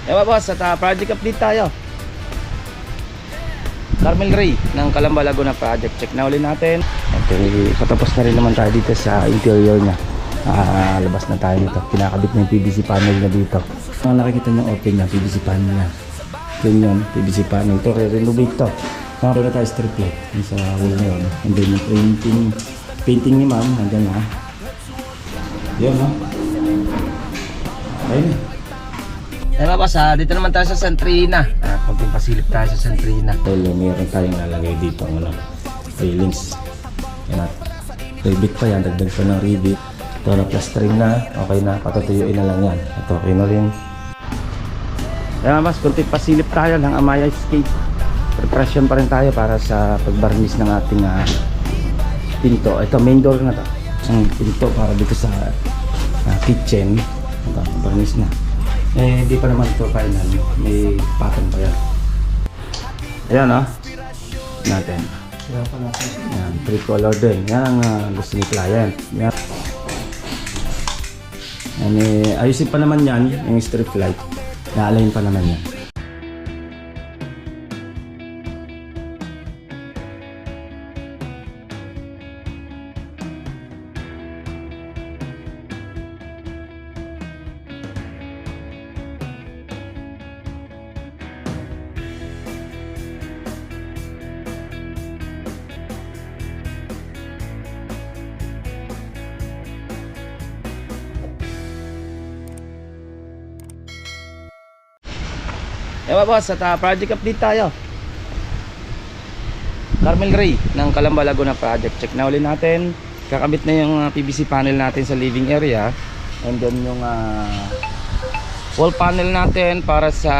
Ewa boss, at project update tayo. Carmel Ray ng Calamba Laguna project. Check na ulit natin. Okay, patapos na rin naman tayo dito sa interior niya. Labas na tayo nito. Kinakabit na yung PVC panel na dito. Ang nakikita niyo open na PVC panel niya. Yun, PVC panel. Ito, re-renovate to. Nakaroon na tayo strip light sa wall na yun. And then yung painting ni ma'am, nandyan na. Yun, no? Ayun. Eh mabas dito naman tayo sa Centrina. Konting pasilip tayo sa Centrina. Dahil meron tayong lalagay dito ng railings. Yan at rivet pa yan, dagdag pa ng rivet. Ito na plastering na, okay na, patutuyuin na lang yan. Ito okay na rin. Eh mabas, konting pasilip tayo ng Amaya Escape. Preparation pa rin tayo para sa pagbarnis ng ating pinto. Ito main door na to. Ang pinto para dito sa kitchen. Ito, barnis na. Eh, hindi pa naman ito final. May pattern pa yan. Ayan natin. Yan, tricolor din. Yan ang gusto ni client. Yan. Yan, ayusin pa naman yan, yung strip light. Na-align pa naman yan. Ewa boss, at project update tayo. Carmel Ray ng Calamba Laguna project. Check na ulit natin. Kakabit na yung PVC panel natin sa living area. And then yung wall panel natin para sa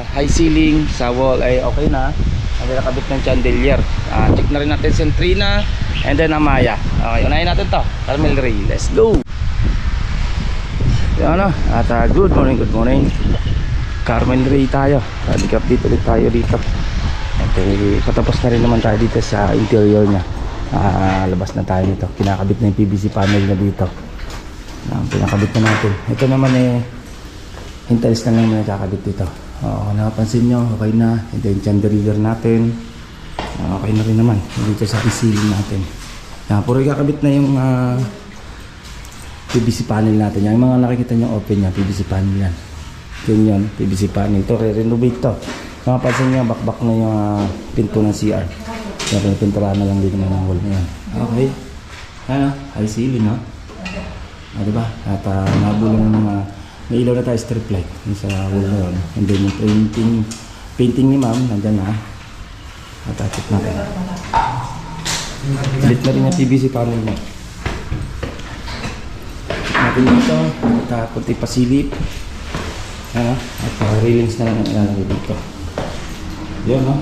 high ceiling sa wall ay okay na. And then nakabit ng chandelier. Check na rin natin Centrina and then Amaya. Okay, unahin natin to. Carmel Ray. Let's go. Yan at good morning. Carmel Ray tayo. Update ulit tayo dito. Okay, patapos na rin naman tayo dito sa interior niya. Labas na tayo nito. Kinakabit na yung PVC panel na dito. Pinakabit na natin. Ito naman hintalis na lang na nakakabit dito. Nakapansin nyo, okay na. And then chandelier natin. Okay na rin naman. Dito sa ceiling natin. Puro kakabit na yung PVC panel natin. Yung mga nakikita nyo open niya, PVC panel yan. Yun, PVC panel. Ito, re-renovate to. Nakapansin nyo, bakbak na yung pinto ng CR. Kaya pininturahan na lang dito ng wall na yan. Okay. High ceiling, no? Diba? At nabulan ng may ilaw na tayo strip light sa wall na yun. And then yung painting ni ma'am, nandyan na. At check natin. Lit na rin yung PVC panel mo. Check natin dito. At kunti pasilip. At railings na lang ang ilalagay dito. Yun, no?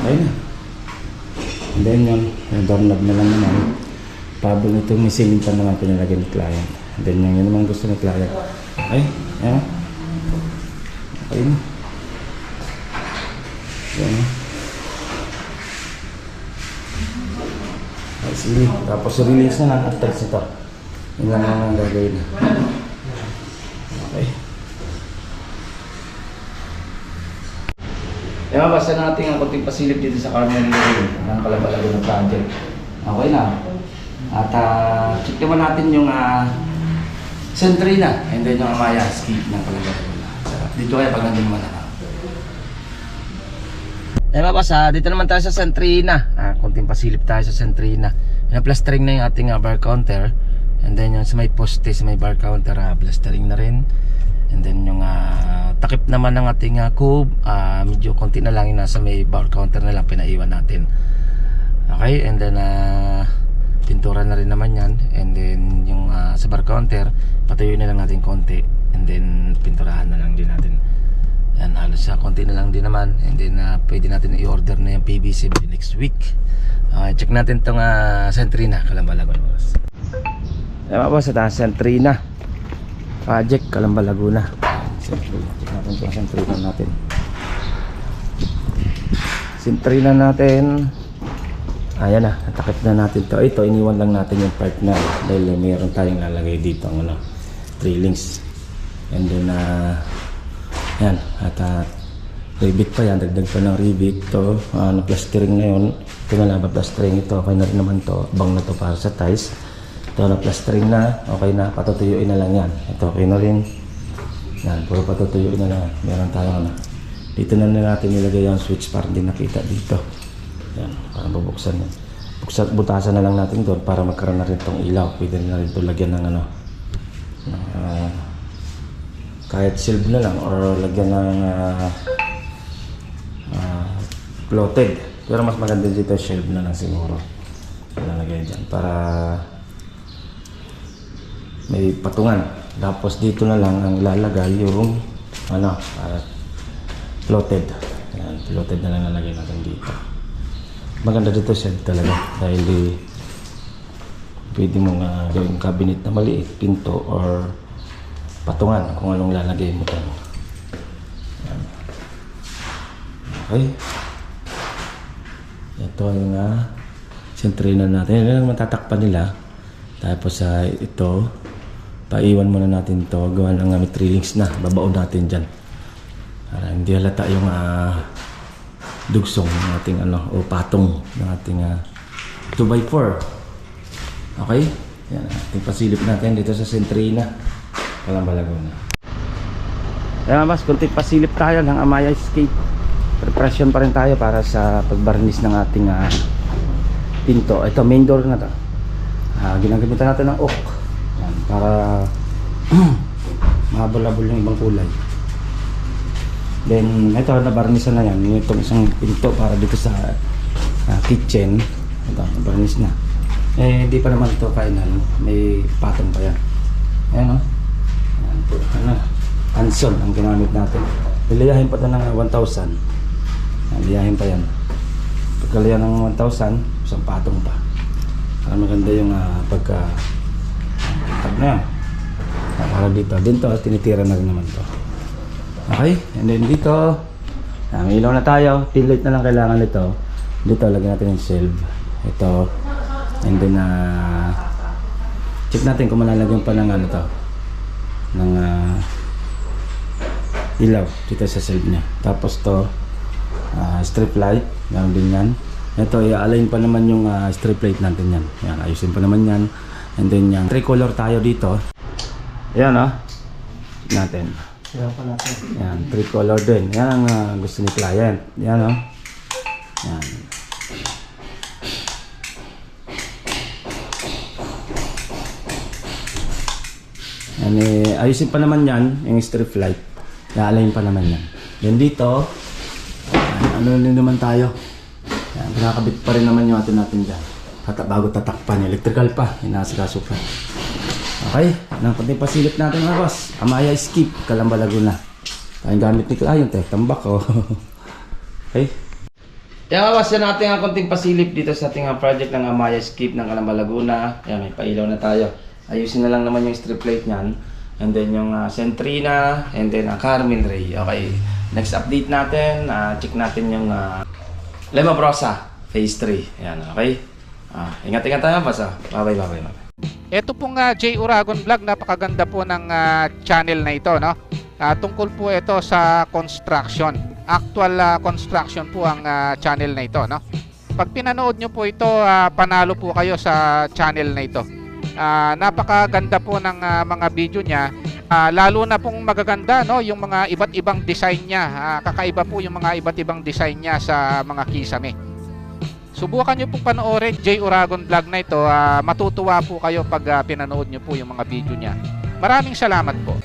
Okay na. And then yun, yung doorknob na lang naman. Pablo nito may ceiling pa naman pinalagay ni client. And then yun naman gusto ni client. Okay, yan. Okay na. Yan, no? Okay, sige. Tapos railings na lang at text ito. Yun lang ang gagawin na. Okay. Basta natin ang konting pasilip dito sa Carmel Ray ng Calamba Laguna project. Okay na. At check naman natin yung Centrina and then yung Amaya Escape ng Calamba Laguna. Dito kaya pag nandun naman ako. Dito naman tayo sa Centrina. Konting pasilip tayo sa Centrina. Yung plastering na yung ating bar counter. And then yung sa may poste, sa may bar counter, plastering na rin. And then yung takip naman ng ating cube, medyo konti na lang yung nasa may bar counter na lang pinaiwan natin. Okay, and then pintura na rin naman yan. And then yung sa bar counter, patuyuin na lang natin konti. And then pinturahan na lang din natin. Yan, halos konti na lang din naman. And then pwede natin i-order na yung PVC by next week. Okay, check natin itong Centrina, Calamba Laguna. Yan po sa Centrina project, Calamba Laguna. Check natin itong Centrina natin. Centrina natin. Ayan na, natakip na natin to. Ito, iniwan lang natin yung part na dahil mayroon tayong lalagay dito ng railings. And then yan, at rivet pa yan, dagdag pa ng rivet to, na-plastering ngayon. Ito na lang, plastering ito, okay na rin naman to, bang na to para sa ties. Ito na-plastering na, okay na, patutuyuin na lang yan. Ito okay na rin. Yan, puro patutuyuin na lang. Meron tayong dito na natin nilagay yung switch para hindi nakita dito. Yan, para bubuksan yan. Butasan na lang natin doon para magkaroon na rin itong ilaw. Pwede na rin ito lagyan ng kahit silb na lang or lagyan ng floated. Pero mas maganda dito silb na lang siguro. Lalagay dyan para may patungan. Tapos dito na lang ang lalagay yung floated. Ayan, floated na lang lalagay natin dito. Maganda dito silb talaga dahil pwede mong gawing cabinet na maliit, pinto or patungan kung anong lalagay mo dyan. Okay. Ito yung sentrina natin. Yan ang matatakpan nila. Tapos ito, paiwan muna natin ito. Gawa ng may links na. Babaon natin dyan. Para hindi halata yung dugsong ng ating o patong ng ating 2x4. Okay? Yan, ating pasilip natin dito sa sentrina. Kalamba Laguna. Ayan mas, kunti pasilip tayo ng Amaya Escape. Preparation pa rin tayo para sa pagbarnis ng ating pinto. Ito, main door na to. Ginagamitan natin ng oak. Ayan, para mahabol-habol yung ibang kulay. Then, ito, nabarnisan na yan. Itong isang pinto para dito sa kitchen. Ito, nabarnis na. Hindi pa naman ito final. May patong pa yan. Ayan o. Hanson ang ginamit natin. Liliyahin pa ito ng 1,000. Liliyahin pa yan. Pagkaliyan ng 1,000, isang patong pa. Para maganda yung tag na yan. Para dito, tinitira na rin naman ito. Okay, and then dito, ilaw na tayo. Tail light na lang kailangan nito. Dito, lagyan natin yung shelf. Ito, and then check natin kung malalagyan pa ng ng ilaw dito sa shelf niya. Tapos to strip light, ganoon din yan. Ito, i-align pa naman yung strip light natin yan. Yan, ayusin pa naman yan. And then yung tricolor tayo dito. Yan natin. Yan, tricolor din. Yan ang gusto ni client. Yan yan. Ayusin pa naman yan, yung strip light. I-align pa naman yan. Then dito, ano naman tayo. Yan, pinakabit pa rin naman yung atin dyan. Bago tatakpan, electrical pa, inasikaso pa. Okay, nang konting pasilip natin mga boss. Amaya Escape, Calamba Laguna. Tayong gamit ni client tambak Okay. Yan mga boss, yan natin ang konting pasilip dito sa ating project ng Amaya Escape ng Calamba Laguna. Yan, may pailaw na tayo. Ayusin na lang naman yung strip light niyan. And then yung Sentrina, and then Carmen Ray. Okay, next update natin, check natin yung Lema Brosa Phase 3. Yan, okay. Ingat-ingat tayo, basta. Bye-bye. Ito pong J. Uragon Vlog, napakaganda po ng channel na ito, no? Tungkol po ito sa construction. Actual construction po ang channel na ito, no? Pag pinanood nyo po ito, panalo po kayo sa channel na ito. Napakaganda po ng mga video niya. Lalo na pong magaganda, no, yung mga iba't ibang design niya. Kakaiba po yung mga iba't ibang design niya sa mga kisame. Subukan nyo po panoorin J. Uragon Vlog na ito. Matutuwa po kayo pag pinanood nyo po yung mga video niya. Maraming salamat po.